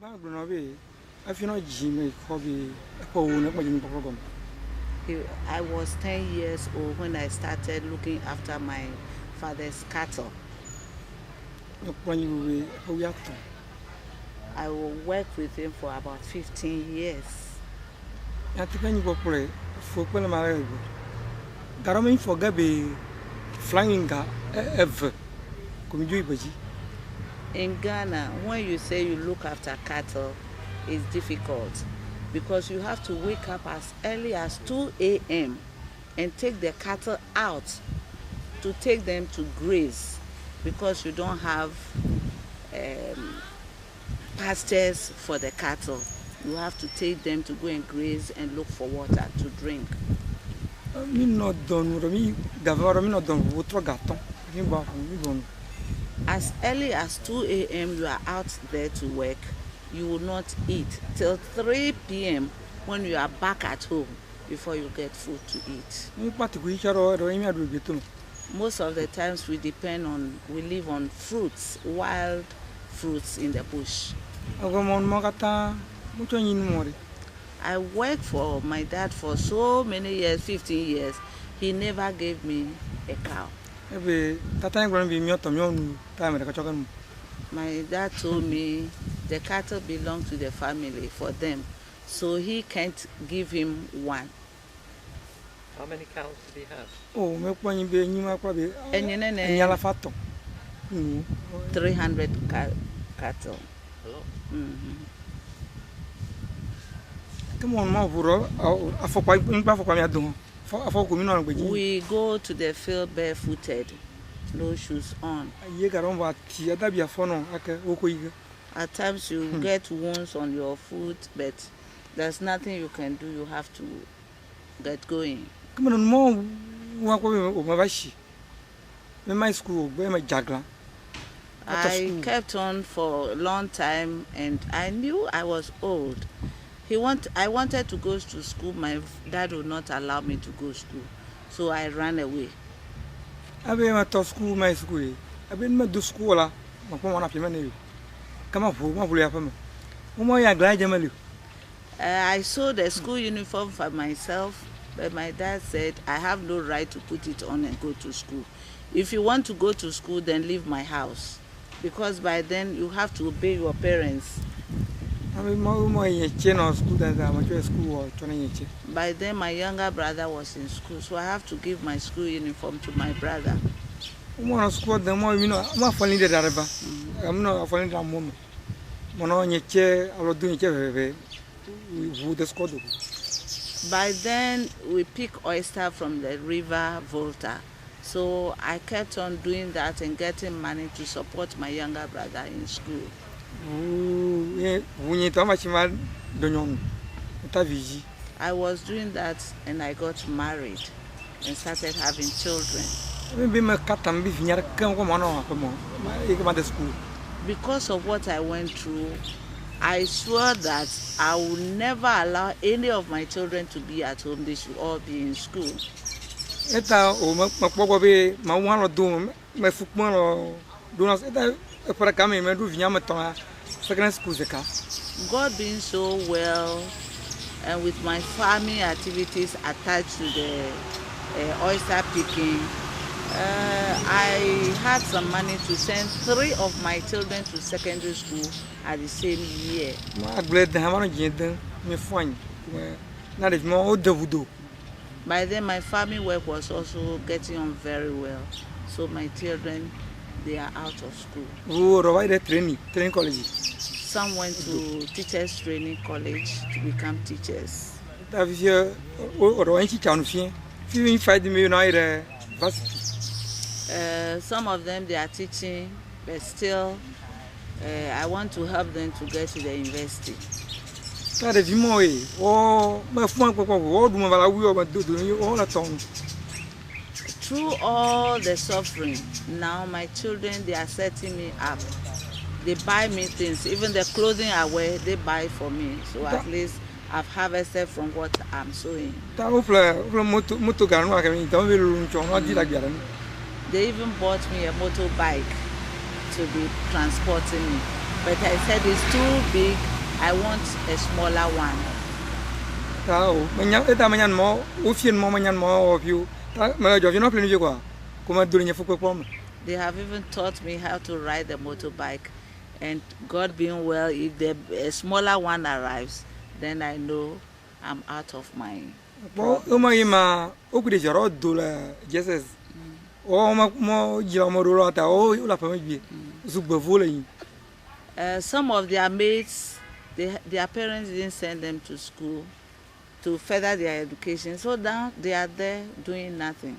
I was 10 years old when I started looking after my father's cattle. I will work with him for about 15 years. In Ghana, when you say you look after cattle, it's difficult because you have to wake up as early as 2 a.m. and take the cattle out to take them to graze because you don't have pastures for the cattle. You have to take them to go and graze and look for water to drink. As early as 2 a.m. you are out there to work. You will not eat till 3 p.m. when you are back at home before you get food to eat. Most of the times we live on fruits, wild fruits in the bush. I worked for my dad for so many years, 15 years. He never gave me a cow. My dad told me the cattle belong to the family, for them, so he can't give him one. How many cows did he have? 300 cattle. Hello. We go to the field barefooted, no shoes on. At times you get wounds on your foot, but there's nothing you can do. You have to get going. I kept on for a long time, and I knew I was old. I wanted to go to school. My dad would not allow me to go to school, so I ran away. I sewed a school uniform for myself, but my dad said I have no right to put it on and go to school. If you want to go to school, then leave my house, because by then you have to obey your parents. By then my younger brother was in school, so I have to give my school uniform to my brother. By then we pick oyster from the river Volta, so I kept on doing that and getting money to support my younger brother in school. I was doing that and I got married and started having children. Because of what I went through, I swore that I will never allow any of my children to be at home. They should all be in school. God being so well, and with my farming activities attached to the oyster picking, I had some money to send 3 of my children to secondary school at the same year. By then my farming work was also getting on very well, so my children, they are out of school. Some went to teachers training college to become teachers. Some of them, they are teaching, but still I want to help them to get to the university. Through all the suffering, now my children, they are setting me up. They buy me things, even the clothing I wear, they buy for me. So at least I've harvested from what I'm sowing. They even bought me a motorbike to be transporting me. But I said it's too big I want a smaller one. Tao, eta manyan mo, ufien mo manyan mo of you. Ma jo no plan kwa. Kuma duri nya fuko pom. They have even taught me how to ride a motorbike. And God being well, if a smaller one arrives, then I know I'm out of my Bo uma ima okude jaro dola Jesus. O ma mo jira mo ro ta o la pa bi. Zugba vola yin. Some of their mates, their parents didn't send them to school to further their education. So now they are there doing nothing.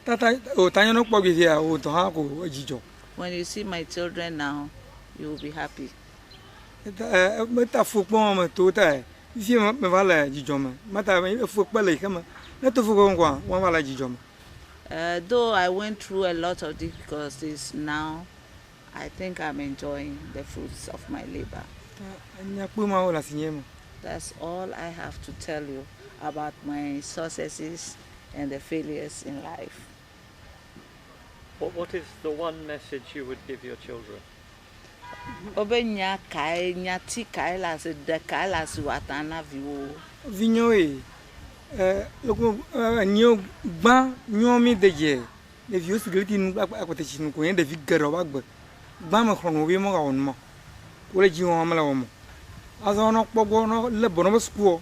Tata o tanya no po bi ya o to ha ko jijo. When you see my children now, you will be happy. Meta fukpo ma to ta. If me vala jijo ma. Mata fukpo le kama. Na to fukpo kwa, wan vala jijo ma. Though I went through a lot of difficulties, now I think I'm enjoying the fruits of my labor. That's all I have to tell you about my successes and the failures in life. What is the one message you would give your children? Obenya kai nyati kai la se de kai la su atana viwo. Vignoe. Loko nyo gba nyo mi deje. Le vieux sécurité nous akote chi nous ko de vigaro bagba. Gba ma khon wi mo ga won mo. Wala ji won ma la won mo. Azo no kpogo no le bono school.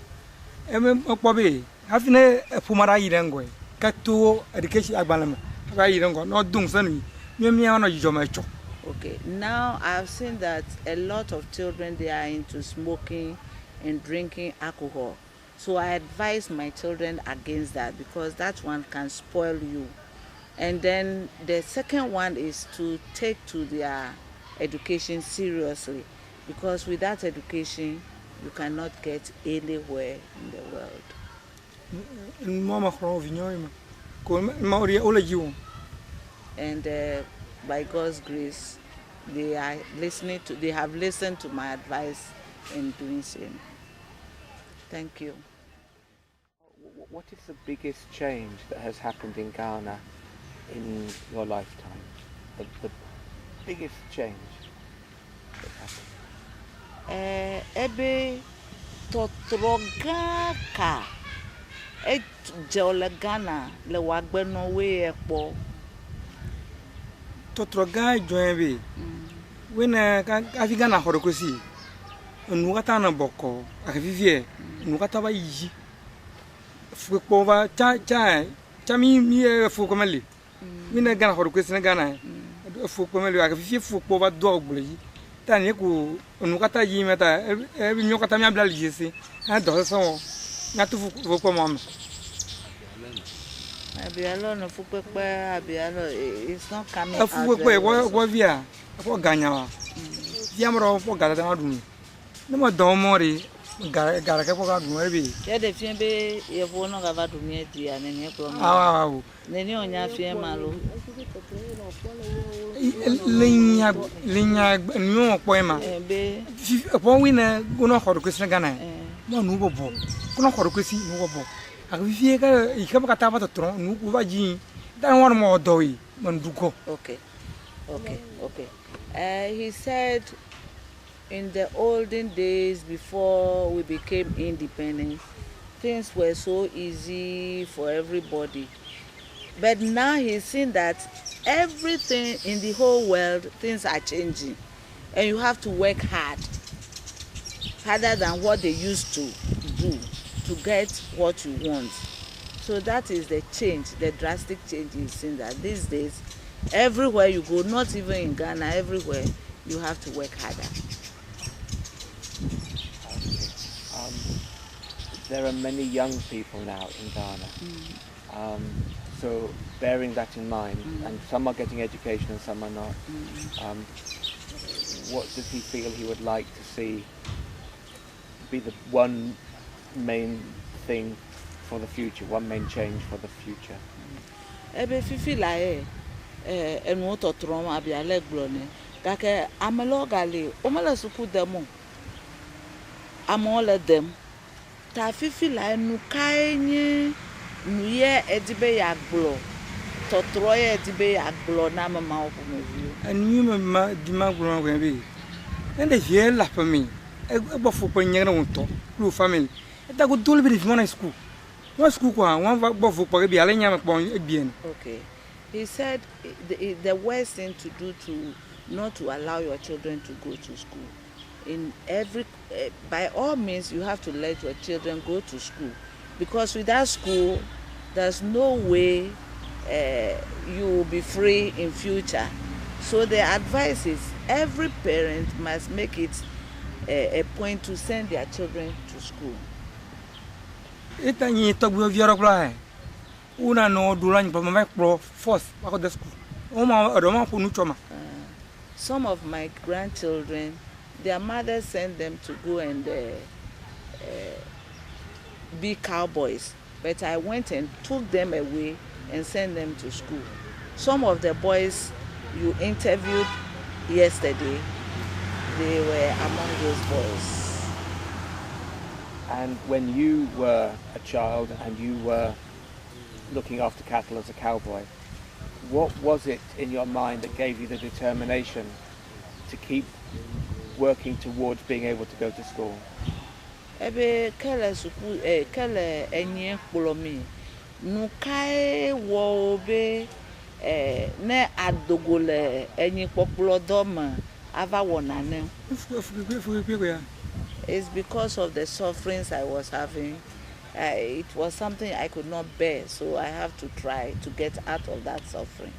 Eme kpobe. Afine fumara yirengo. Kato education agbalama. Ga yirengo no dung sanu. Mi mi no jijo ma cho. Okay, now I've seen that a lot of children, they are into smoking and drinking alcohol. So I advise my children against that because that one can spoil you. And then the second one is to take to their education seriously because without education, you cannot get anywhere in the world. And by God's grace, they have listened to my advice in doing so. Thank you. What is the biggest change that has happened in Ghana in your lifetime? The biggest change that happened? Ebe totrogaka jole Ghana le wagbe no we ekpo. Totroga joinbe. When Afigana horokosi. Nukata na boko. Akivivie. Nukata ba yiji. Fukova cha mi fukomali. When Ghana horokosi na Ghana. Fukomali akivivie fukova dogbuli. Tani ku nukata yimeta. Ebi nyokata mi abla lijesi. Ado so. Na tu fukoma. Abialo it's not coming out. What via? For Ganya. Yamro for Galadun. No more domori. Garakapo maybe. Yeah, the Fiambe, you won't have to me, dear, and then oh, then you on your Fiamalo. Linya, no poema. Upon winner, go not for Christian Ghana. No, no, go not for Christian, no. He come at the throne, no, then one more doy, Manduko. Okay. He said in the olden days before we became independent, things were so easy for everybody. But now he's seen that everything in the whole world, things are changing. And you have to work harder than what they used to do to get what you want. So that is the change, the drastic change is seen that these days, everywhere you go, not even in Ghana, everywhere, you have to work harder. There are many young people now in Ghana. So bearing that in mind, and some are getting education and some are not, what does he feel he would like to see be the one main thing for the future, one main change for the future? Ebe fifi la enu ototrom abia leglone kake amelo gale omala suku demo amole dem ta fifi la enu kaenye nuye edibe ya glo totro ye edibe ya glo na mama opo mevi and you ma di ma glo ngwe bi and the here la for me ebo fu po nyere wonto lu family eta go dole be fi school one school kwa one bo fu po be ale nyame po ebien. Okay. He said the worst thing to do to not to allow your children to go to school. In every by all means you have to let your children go to school, because without school there's no way you will be free in future. So the advice is every parent must make it a point to send their children to school. Eta nyi to gbo vioro kula una no duran pa ma pro force ba ko the school o ma odo ma ko nu choma. Some of my grandchildren, their mothers send them to go and be cowboys, but I went and took them away and sent them to school. Some of the boys you interviewed yesterday, they were among those boys. And when you were a child and you were looking after cattle as a cowboy, what was it in your mind that gave you the determination to keep working towards being able to go to school? Ebe kele suku kele enye kpolomi nukai wo be ne adogole enye kpokpolo doma ava wonane. It's because of the sufferings I was having. It was something I could not bear, so I have to try to get out of that suffering.